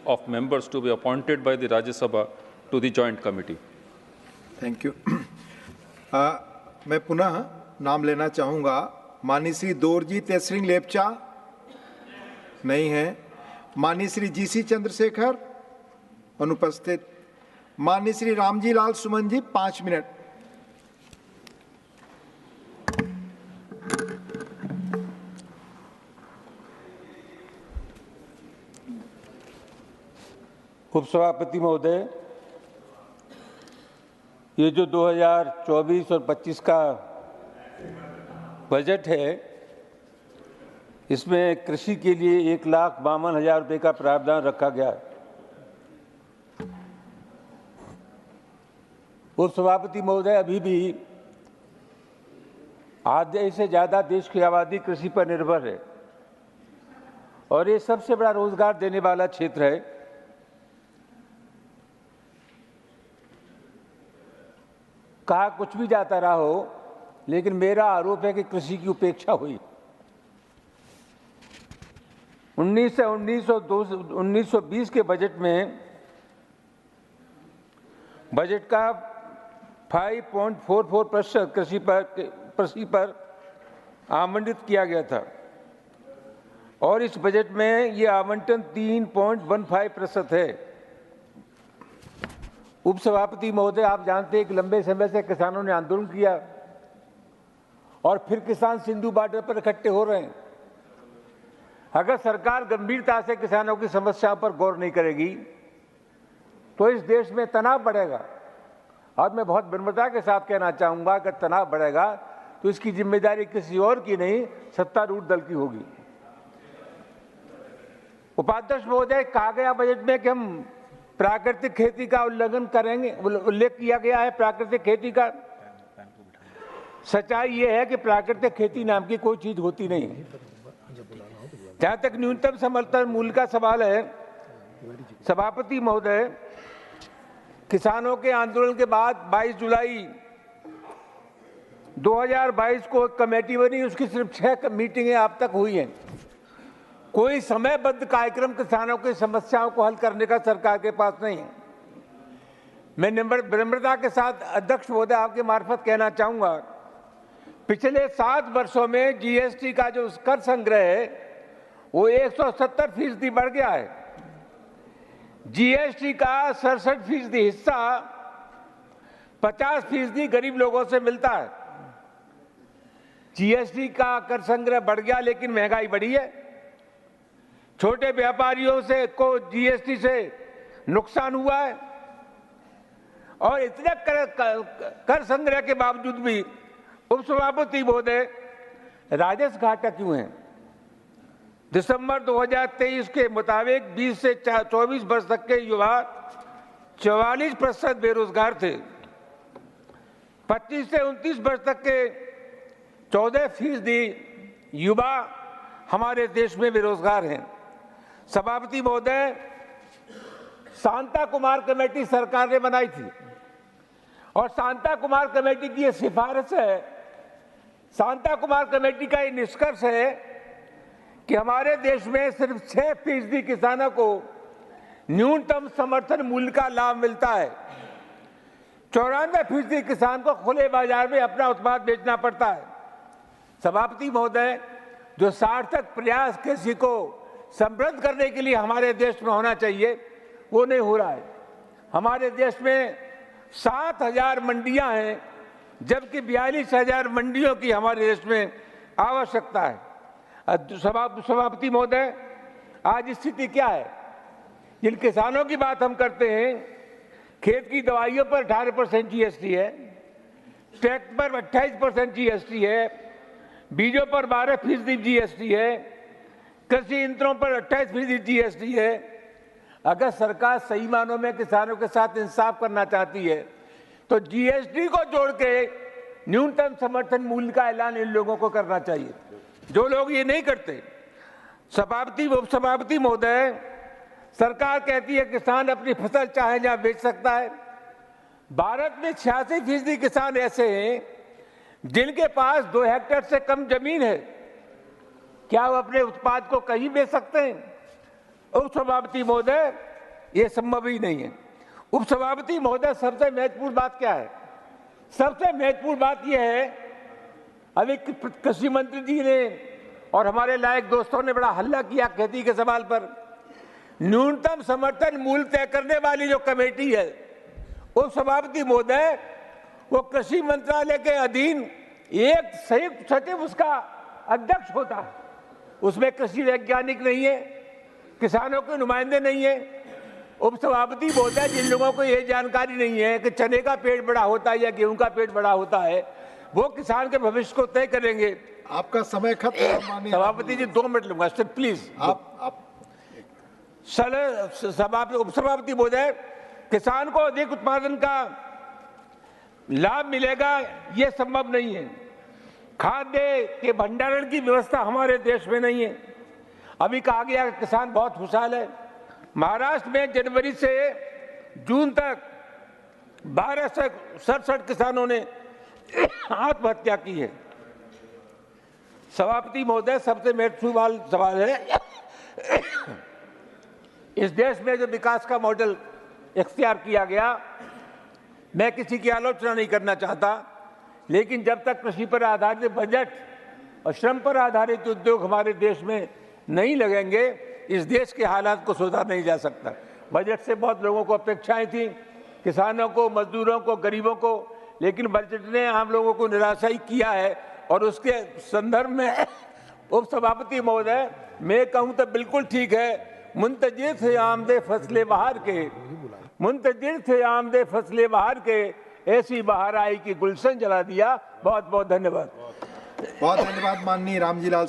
of members to be appointed by the Rajya Sabha to the joint committee. Thank you. मैं पुनः नाम लेना चाहूँगा। माननीय श्री दोरजी तेसरिंग लेपचा नहीं है। माननीय श्री जीसी चंद्रशेखर अनुपस्थित। माननीय श्री रामजी लाल सुमन जी 5 मिनट। उपसभापति महोदय, ये जो 2024 और 25 का बजट है, इसमें कृषि के लिए 1,52,000 रुपये का प्रावधान रखा गया है। उपसभापति महोदय, अभी भी आधे से ज़्यादा देश की आबादी कृषि पर निर्भर है और ये सबसे बड़ा रोजगार देने वाला क्षेत्र है। कहा कुछ भी जाता रहा हो, लेकिन मेरा आरोप है कि कृषि की उपेक्षा हुई। 1920 के बजट में बजट का 5.44% कृषि पर आवंटित किया गया था और इस बजट में ये आवंटन 3.15% है। उपसभापति महोदय, आप जानते हैं कि लंबे समय से किसानों ने आंदोलन किया और फिर किसान सिंधु बॉर्डर पर इकट्ठे हो रहे हैं। अगर सरकार गंभीरता से किसानों की समस्याओं पर गौर नहीं करेगी तो इस देश में तनाव बढ़ेगा और मैं बहुत विनम्रता के साथ कहना चाहूंगा कि तनाव बढ़ेगा तो इसकी जिम्मेदारी किसी और की नहीं, सत्तारूढ़ दल की होगी। उपाध्यक्ष महोदय, कहा गया बजट में कि हम प्राकृतिक खेती का उल्लंघन करेंगे, उल्लेख किया गया है प्राकृतिक खेती का। सच्चाई ये है कि प्राकृतिक खेती नाम की कोई चीज होती नहीं। जहां तक न्यूनतम समर्थन मूल्य का सवाल है, सभापति महोदय, किसानों के आंदोलन के बाद 22 जुलाई 2022 को एक कमेटी बनी, उसकी सिर्फ 6 मीटिंगें अब तक हुई हैं। कोई समयबद्ध कार्यक्रम किसानों की समस्याओं को हल करने का सरकार के पास नहीं है। मैं विनम्रता के साथ अध्यक्ष महोदय आपके मार्फत कहना चाहूंगा, पिछले 7 वर्षों में जीएसटी का जो कर संग्रह है वो 170% बढ़ गया है। जीएसटी का 67% हिस्सा 50% गरीब लोगों से मिलता है। जीएसटी का कर संग्रह बढ़ गया लेकिन महंगाई बढ़ी है। छोटे व्यापारियों से को जीएसटी से नुकसान हुआ है और इतने कर संग्रह के बावजूद भी उपसभापति महोदय राजस्व घाटा क्यों है? दिसंबर 2023 के मुताबिक 20 से 24 वर्ष तक के युवा 44% बेरोजगार थे। 25 से 29 वर्ष तक के 14% युवा हमारे देश में बेरोजगार हैं। सभापति महोदय, शांता कुमार कमेटी सरकार ने बनाई थी और शांता कुमार कमेटी की ये सिफारिश है, शांता कुमार कमेटी का ये निष्कर्ष है कि हमारे देश में सिर्फ 6% किसानों को न्यूनतम समर्थन मूल्य का लाभ मिलता है। 94% किसान को खुले बाजार में अपना उत्पाद बेचना पड़ता है। सभापति महोदय, जो सार्थक प्रयास कृषि को समृद्ध करने के लिए हमारे देश में होना चाहिए वो नहीं हो रहा है। हमारे देश में 7,000 मंडियां हैं जबकि 42,000 मंडियों की हमारे देश में आवश्यकता है। सभापति महोदय, आज स्थिति क्या है? जिन किसानों की बात हम करते हैं, खेत की दवाइयों पर 18% जीएसटी है, ट्रैक्टर पर 28% जीएसटी है, बीजों पर 12% जीएसटी है, कृषि यंत्रों पर 28% जीएसटी है। अगर सरकार सही मानों में किसानों के साथ इंसाफ करना चाहती है तो जीएसटी को जोड़ के न्यूनतम समर्थन मूल्य का ऐलान इन लोगों को करना चाहिए, जो लोग ये नहीं करते। उपसभापति महोदय, सरकार कहती है किसान अपनी फसल चाहे जहां बेच सकता है। भारत में 86% किसान ऐसे हैं जिनके पास 2 हेक्टेयर से कम जमीन है। क्या वो अपने उत्पाद को कहीं बेच सकते हैं? उपसभापति महोदय, ये संभव ही नहीं है। उपसभापति महोदय, सबसे महत्वपूर्ण बात क्या है? सबसे महत्वपूर्ण बात यह है, अभी कृषि मंत्री जी ने और हमारे लायक दोस्तों ने बड़ा हल्ला किया खेती के सवाल पर। न्यूनतम समर्थन मूल्य तय करने वाली जो कमेटी है, उपसभापति महोदय, वो कृषि मंत्रालय के अधीन एक संयुक्त सचिव उसका अध्यक्ष होता है। उसमें कृषि वैज्ञानिक नहीं है, किसानों के नुमाइंदे नहीं है। उपसभापति महोदय, जिन लोगों को ये जानकारी नहीं है कि चने का पेड़ बड़ा होता है या गेहूं का पेड़ बड़ा होता है, वो किसान के भविष्य को तय करेंगे। आपका समय खत्म है माननीय सभापति जी 2 मिनट लूंगा सर, प्लीज। आप उपसभापति महोदय, किसान को अधिक उत्पादन का लाभ मिलेगा, ये संभव नहीं है। खाद्य के भंडारण की व्यवस्था हमारे देश में नहीं है। अभी कहा गया कि किसान बहुत खुशहाल है। महाराष्ट्र में जनवरी से जून तक 1267 किसानों ने आत्महत्या की है। सभापति महोदय, सबसे महत्वपूर्ण सवाल है, इस देश में जो विकास का मॉडल इख्तियार किया गया, मैं किसी की आलोचना नहीं करना चाहता, लेकिन जब तक कृषि पर आधारित बजट और श्रम पर आधारित उद्योग हमारे देश में नहीं लगेंगे, इस देश के हालात को सुधारा नहीं जा सकता। बजट से बहुत लोगों को अपेक्षाएं थी, किसानों को, मजदूरों को, गरीबों को, लेकिन बजट ने आम लोगों को निराशा ही किया है। और उसके संदर्भ में उपसभापति महोदय, मैं कहूं तो बिल्कुल ठीक है, मुंतजिर थे आमदे फसले बहार के, मुंतजिर थे आमदे फसले बहार के, ऐसी बहार आई कि गुलशन जला दिया। बहुत बहुत धन्यवाद। बहुत धन्यवाद माननीय रामजी लाल